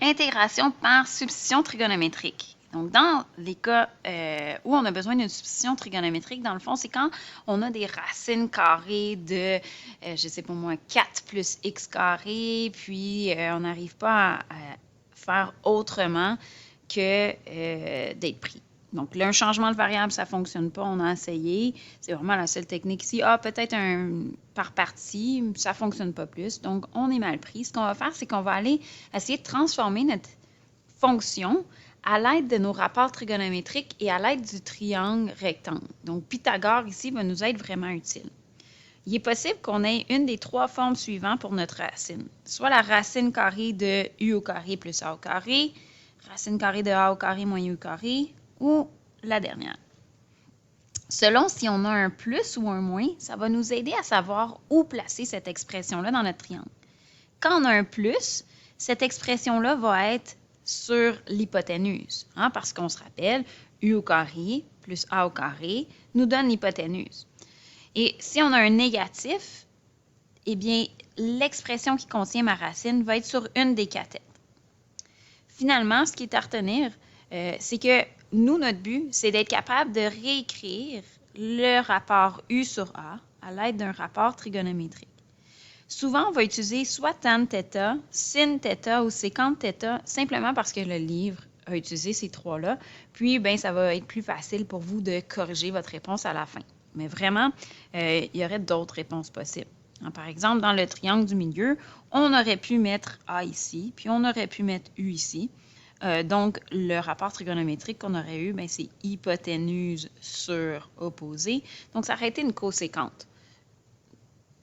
Intégration par substitution trigonométrique. Donc, dans les cas où on a besoin d'une substitution trigonométrique, dans le fond, c'est quand on a des racines carrées de, je sais pas moi, 4 plus x carré, puis on n'arrive pas à faire autrement que d'être pris. Donc, là, un changement de variable, ça ne fonctionne pas, on a essayé. C'est vraiment la seule technique ici. Ah, peut-être un par partie, ça ne fonctionne pas plus. Donc, on est mal pris. Ce qu'on va faire, c'est qu'on va aller essayer de transformer notre fonction à l'aide de nos rapports trigonométriques et à l'aide du triangle rectangle. Donc, Pythagore ici va nous être vraiment utile. Il est possible qu'on ait une des trois formes suivantes pour notre racine. Soit la racine carrée de u au carré plus a au carré, racine carrée de a au carré moins u au carré, ou la dernière. Selon si on a un plus ou un moins, ça va nous aider à savoir où placer cette expression-là dans notre triangle. Quand on a un plus, cette expression-là va être sur l'hypoténuse, parce qu'on se rappelle, u au carré plus a au carré nous donne l'hypoténuse. Et si on a un négatif, eh bien, l'expression qui contient ma racine va être sur une des cathètes. Finalement, ce qui est à retenir, c'est que nous, notre but, c'est d'être capable de réécrire le rapport U sur A à l'aide d'un rapport trigonométrique. Souvent, on va utiliser soit tan θ, sin θ ou sécant θ, simplement parce que le livre a utilisé ces trois-là. Puis, ben, ça va être plus facile pour vous de corriger votre réponse à la fin. Mais vraiment, il y aurait d'autres réponses possibles. Par exemple, dans le triangle du milieu, on aurait pu mettre A ici, puis on aurait pu mettre U ici. Donc, le rapport trigonométrique qu'on aurait eu, ben, c'est hypoténuse sur opposé. Donc, ça aurait été une coséquente.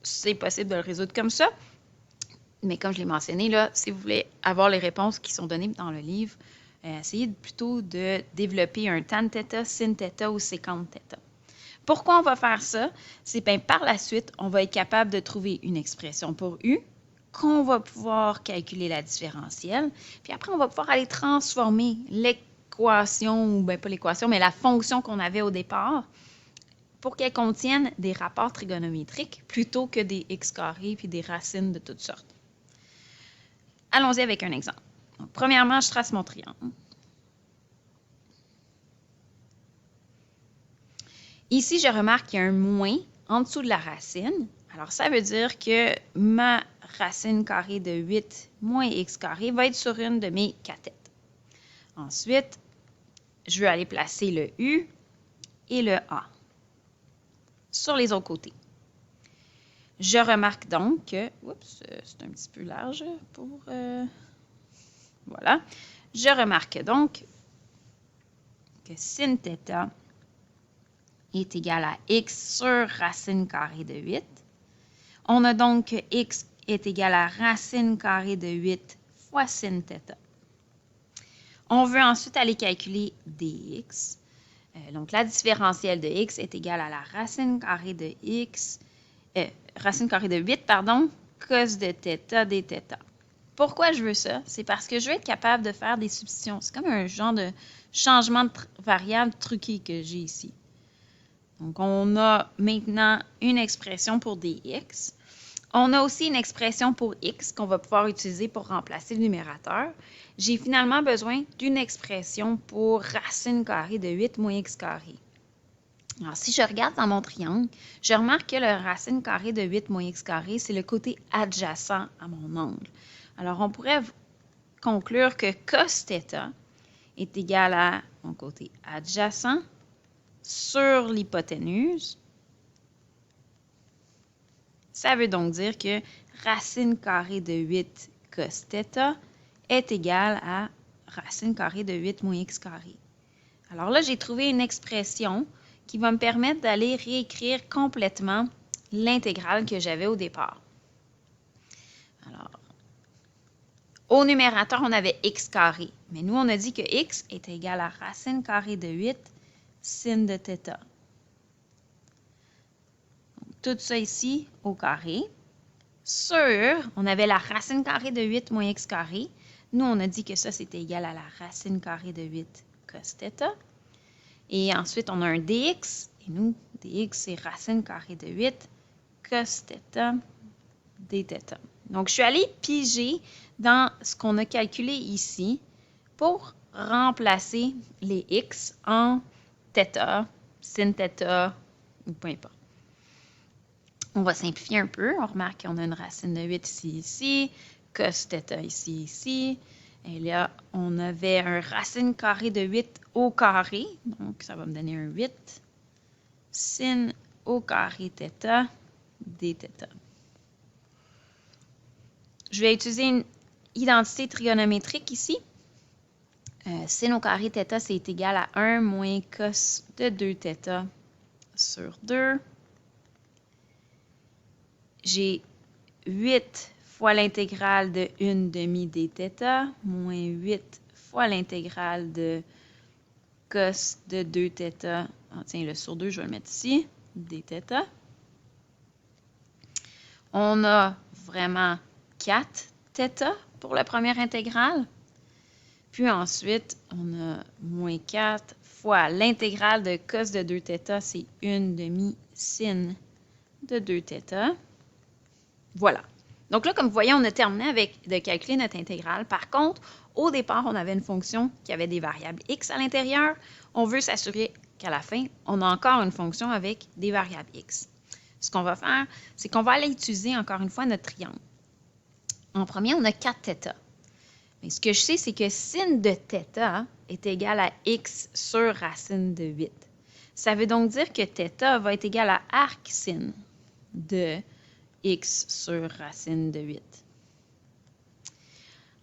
C'est possible de le résoudre comme ça, mais comme je l'ai mentionné, là, si vous voulez avoir les réponses qui sont données dans le livre, essayez plutôt de développer un tan θ, sin θ ou sécant θ. Pourquoi on va faire ça? C'est bien par la suite, on va être capable de trouver une expression pour U, qu'on va pouvoir calculer la différentielle, puis après, on va pouvoir aller transformer l'équation, ou bien pas l'équation, mais la fonction qu'on avait au départ, pour qu'elle contienne des rapports trigonométriques plutôt que des x carrés puis des racines de toutes sortes. Allons-y avec un exemple. Donc, premièrement, je trace mon triangle. Ici, je remarque qu'il y a un moins en dessous de la racine. Alors, ça veut dire que ma racine carrée de 8 moins x carré va être sur une de mes cathètes. Ensuite, je vais aller placer le u et le a sur les autres côtés. Je remarque donc que, oups, c'est un petit peu large pour, voilà. Je remarque donc que sin θ est égal à x sur racine carrée de 8. On a donc que x est égal à racine carrée de 8 fois sin θ. On veut ensuite aller calculer dx. Donc, la différentielle de x est égale à la racine carrée de x, racine carrée de 8, pardon, cos de θ dθ. Pourquoi je veux ça? C'est parce que je veux être capable de faire des substitutions. C'est comme un genre de changement de variable truqué que j'ai ici. Donc, on a maintenant une expression pour dx. On a aussi une expression pour x qu'on va pouvoir utiliser pour remplacer le numérateur. J'ai finalement besoin d'une expression pour racine carrée de 8 moins x carré. Alors, si je regarde dans mon triangle, je remarque que le racine carrée de 8 moins x carré, c'est le côté adjacent à mon angle. Alors, on pourrait conclure que cos θ est égal à mon côté adjacent sur l'hypoténuse. Ça veut donc dire que racine carrée de 8 cos θ est égal à racine carrée de 8 moins x carré. Alors là, j'ai trouvé une expression qui va me permettre d'aller réécrire complètement l'intégrale que j'avais au départ. Alors, au numérateur, on avait x carré, mais nous, on a dit que x est égal à racine carrée de 8 sin de θ. Tout ça ici au carré. Sur, on avait la racine carrée de 8 moins x carré. Nous, on a dit que ça, c'était égal à la racine carrée de 8 cos θ. Et ensuite, on a un dx. Et nous, dx, c'est racine carrée de 8 cos θ dθ. Donc, je suis allée piger dans ce qu'on a calculé ici pour remplacer les x en θ, sin θ, ou peu importe. On va simplifier un peu. On remarque qu'on a une racine de 8 ici, cos θ ici. Et là, on avait un racine carrée de 8 au carré. Donc, ça va me donner un 8 sin au carré θ dθ. Je vais utiliser une identité trigonométrique ici. Sin au carré θ, c'est égal à 1 moins cos de 2θ sur 2. J'ai 8 fois l'intégrale de 1 demi dθ moins 8 fois l'intégrale de cos de 2θ. Ah, tiens, le sur 2, je vais le mettre ici, dθ. On a vraiment 4 θ pour la première intégrale. Puis ensuite, on a moins 4 fois l'intégrale de cos de 2θ, c'est 1 demi sin de 2θ. Voilà. Donc là, comme vous voyez, on a terminé avec de calculer notre intégrale. Par contre, au départ, on avait une fonction qui avait des variables x à l'intérieur. On veut s'assurer qu'à la fin, on a encore une fonction avec des variables x. Ce qu'on va faire, c'est qu'on va aller utiliser encore une fois notre triangle. En premier, on a 4 θ. Mais ce que je sais, c'est que sin de θ est égal à x sur racine de 8. Ça veut donc dire que θ va être égal à arc sin de x sur racine de 8.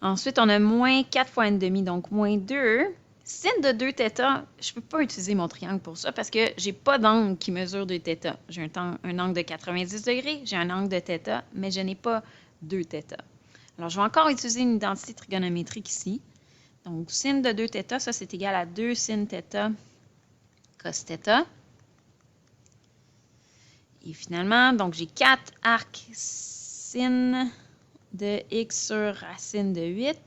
Ensuite, on a moins 4 fois 1 demi, donc moins 2. Sin de 2θ, je ne peux pas utiliser mon triangle pour ça parce que je n'ai pas d'angle qui mesure 2θ. J'ai un angle de 90 degrés, j'ai un angle de θ, mais je n'ai pas 2θ. Alors, je vais encore utiliser une identité trigonométrique ici. Donc, sin de 2θ, ça, c'est égal à 2 sin θ cos θ. Et finalement, donc j'ai 4 arc sin de x sur racine de 8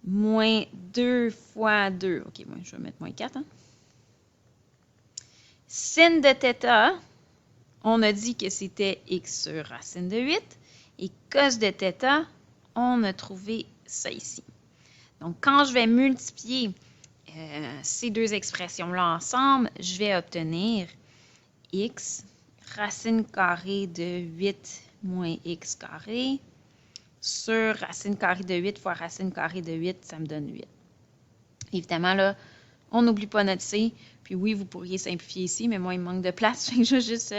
moins 2 fois 2. OK, moi, je vais mettre moins 4. Hein? Sin de θ, on a dit que c'était x sur racine de 8. Et cos de θ, on a trouvé ça ici. Donc, quand je vais multiplier ces deux expressions-là ensemble, je vais obtenir x racine carrée de 8 moins x carré sur racine carrée de 8 fois racine carrée de 8, ça me donne 8. Évidemment, là, on n'oublie pas notre c. Puis oui, vous pourriez simplifier ici, mais moi, il me manque de place. Je vais juste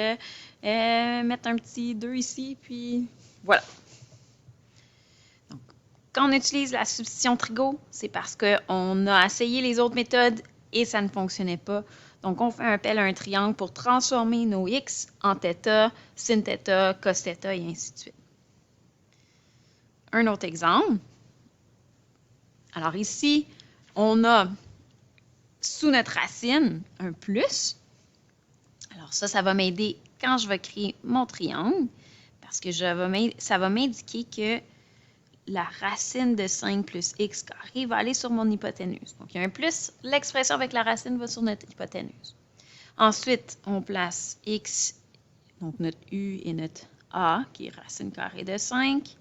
mettre un petit 2 ici, puis voilà. Donc, quand on utilise la substitution trigo, c'est parce qu'on a essayé les autres méthodes et ça ne fonctionnait pas. Donc, on fait appel à un triangle pour transformer nos x en θ, sin θ, cos θ et ainsi de suite. Un autre exemple. Alors ici, on a sous notre racine un plus. Alors ça va m'aider quand je vais créer mon triangle parce que ça va m'indiquer que la racine de 5 plus x carré va aller sur mon hypoténuse. Donc, il y a un plus, l'expression avec la racine va sur notre hypoténuse. Ensuite, on place x, donc notre u et notre a, qui est racine carrée de 5,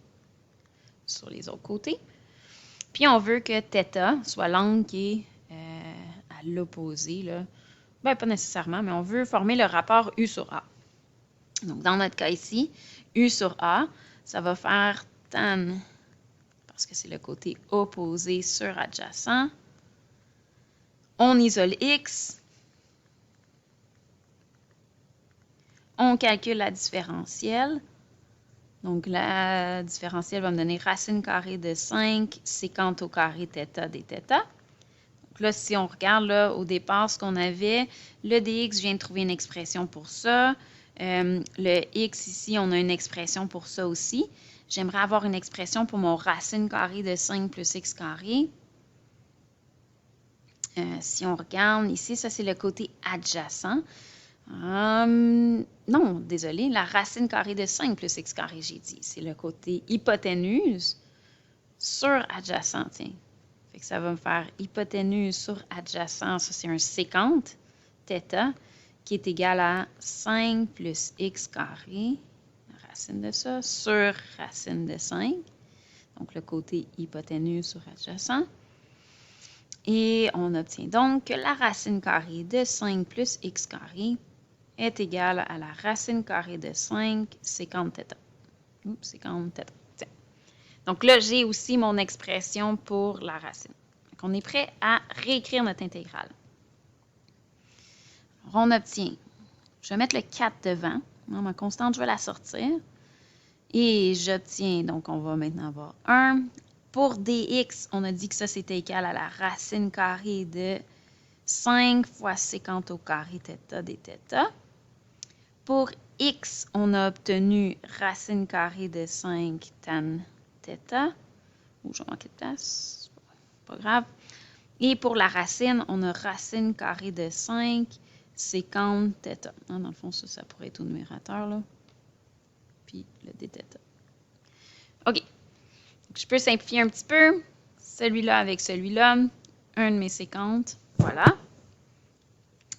sur les autres côtés. Puis, on veut que θ soit l'angle qui est à l'opposé. Bien, pas nécessairement, mais on veut former le rapport u sur a. Donc, dans notre cas ici, u sur a, ça va faire tan, parce que c'est le côté opposé sur adjacent. On isole x. On calcule la différentielle. Donc, la différentielle va me donner racine carrée de 5 sécante au carré θ dθ. Donc là, si on regarde là, au départ, ce qu'on avait, le dx, je viens de trouver une expression pour ça. Le x ici, on a une expression pour ça aussi. J'aimerais avoir une expression pour mon racine carrée de 5 plus x carré. Si on regarde ici, ça c'est le côté adjacent. Non, désolé, la racine carrée de 5 plus x carré, j'ai dit. C'est le côté hypoténuse sur adjacent, tiens. Fait que ça va me faire hypoténuse sur adjacent, ça c'est un sécante, θ, qui est égal à 5 plus x carré, racine de ça, sur racine de 5. Donc, le côté hypoténuse sur adjacent. Et on obtient donc que la racine carrée de 5 plus x carré est égale à la racine carrée de 5 sécante θ. Oups, sécante θ. Tiens. Donc là, j'ai aussi mon expression pour la racine. Donc, on est prêt à réécrire notre intégrale. Alors, on obtient, je vais mettre le 4 devant. Ma constante, je vais la sortir. Et j'obtiens, donc on va maintenant avoir 1. Pour dx, on a dit que ça, c'était égal à la racine carrée de 5 fois sécante au carré θ dθ. Pour x, on a obtenu racine carrée de 5 tan θ. Ouh, j'ai manqué de place. Pas grave. Et pour la racine, on a racine carrée de 5 sécante θ. Dans le fond, ça pourrait être au numérateur, là. Puis le dθ. OK. Je peux simplifier un petit peu. Celui-là avec celui-là. Un de mes séquentes. Voilà.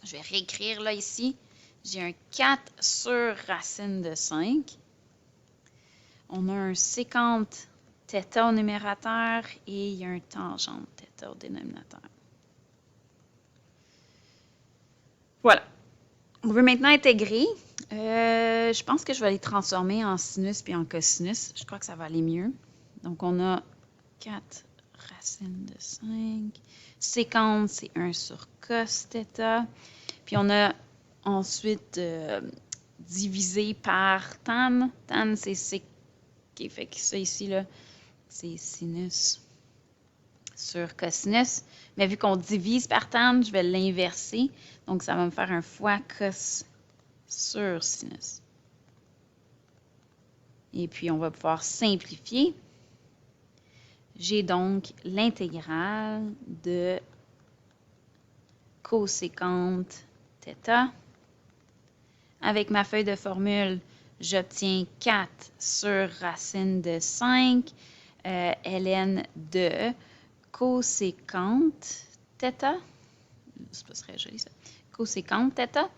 Je vais réécrire là ici. J'ai un 4 sur racine de 5. On a un sécante θ au numérateur et il y a un tangente θ au dénominateur. Voilà. On veut maintenant intégrer. Je pense que je vais les transformer en sinus puis en cosinus. Je crois que ça va aller mieux. Donc, on a 4 racine de 5. Sécante, c'est 1 sur cos θ. Puis, on a ensuite divisé par tan. Tan, c'est sec. Okay, fait que ça ici, là, c'est sinus sur cosinus. Mais vu qu'on divise par tan, je vais l'inverser. Donc, ça va me faire un fois cos sur sinus. Et puis, on va pouvoir simplifier. J'ai donc l'intégrale de cosécante θ. Avec ma feuille de formule, j'obtiens 4 sur racine de 5 ln de cosécante θ. C'est pas très joli ça. Cosécante θ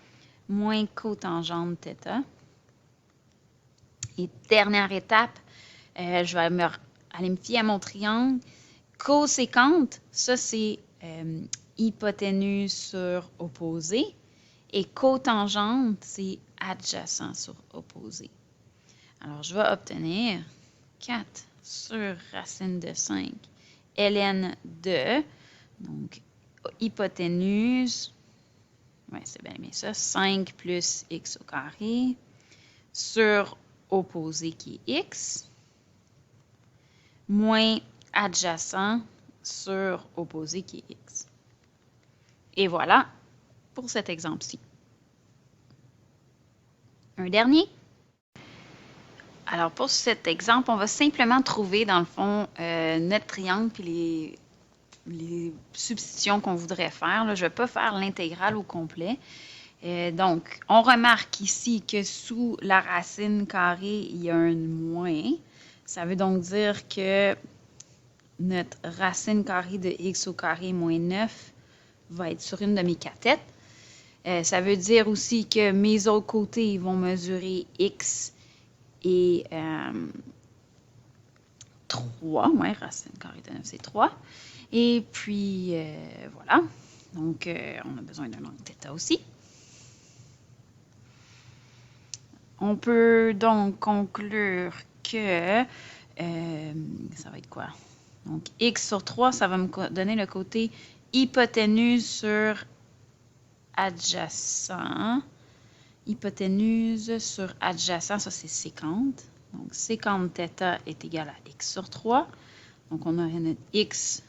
moins cotangente θ. Et dernière étape, je vais aller me fier à mon triangle. Cosécante, ça c'est hypoténuse sur opposé. Et cotangente, c'est adjacent sur opposé. Alors, je vais obtenir 4 sur racine de 5 ln de, donc hypoténuse, ouais, c'est bien ça, 5 plus x au carré, sur opposé qui est x, moins adjacent sur opposé qui est x. Et voilà pour cet exemple-ci. Un dernier. Alors, pour cet exemple, on va simplement trouver, dans le fond, notre triangle puis les substitutions qu'on voudrait faire. Là, je ne vais pas faire l'intégrale au complet. Donc, on remarque ici que sous la racine carrée, il y a un moins. Ça veut donc dire que notre racine carrée de x au carré moins 9 va être sur une de mes cathètes. Ça veut dire aussi que mes autres côtés vont mesurer x et 3. Ouais, racine carrée de 9, c'est 3. Et puis, voilà. Donc, on a besoin d'un angle θ aussi. On peut donc conclure que ça va être quoi? Donc, x sur 3, ça va me donner le côté hypoténuse sur adjacent. Hypoténuse sur adjacent, ça c'est sécante. Donc, sécante θ est égal à x sur 3. Donc, on a notre x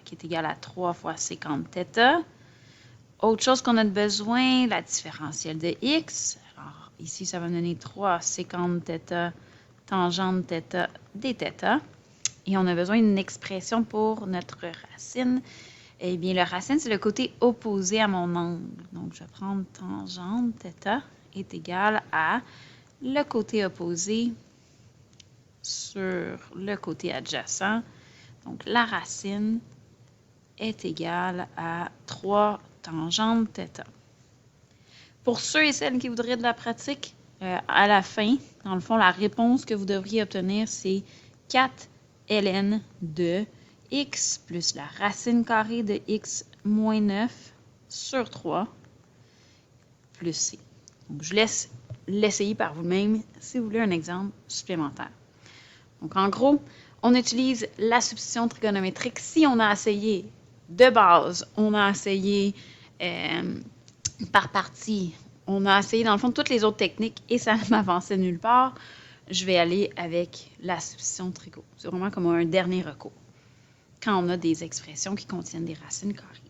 qui est égal à 3 fois sécante θ. Autre chose qu'on a besoin, la différentielle de x. Alors, ici, ça va me donner 3 sécante θ tangente θ dθ. Et on a besoin d'une expression pour notre racine. Eh bien, la racine, c'est le côté opposé à mon angle. Donc, je vais prendre tangente θ est égal à le côté opposé sur le côté adjacent. Donc, la racine est égale à 3 tangente θ. Pour ceux et celles qui voudraient de la pratique, à la fin, dans le fond, la réponse que vous devriez obtenir, c'est 4 ln de x plus la racine carrée de x moins 9 sur 3 plus c. Donc, je laisse l'essayer par vous-même si vous voulez un exemple supplémentaire. Donc, en gros, on utilise la substitution trigonométrique si on a essayé de base, on a essayé par partie, on a essayé dans le fond toutes les autres techniques et ça ne m'avançait nulle part. Je vais aller avec la substitution trigo. C'est vraiment comme un dernier recours quand on a des expressions qui contiennent des racines carrées.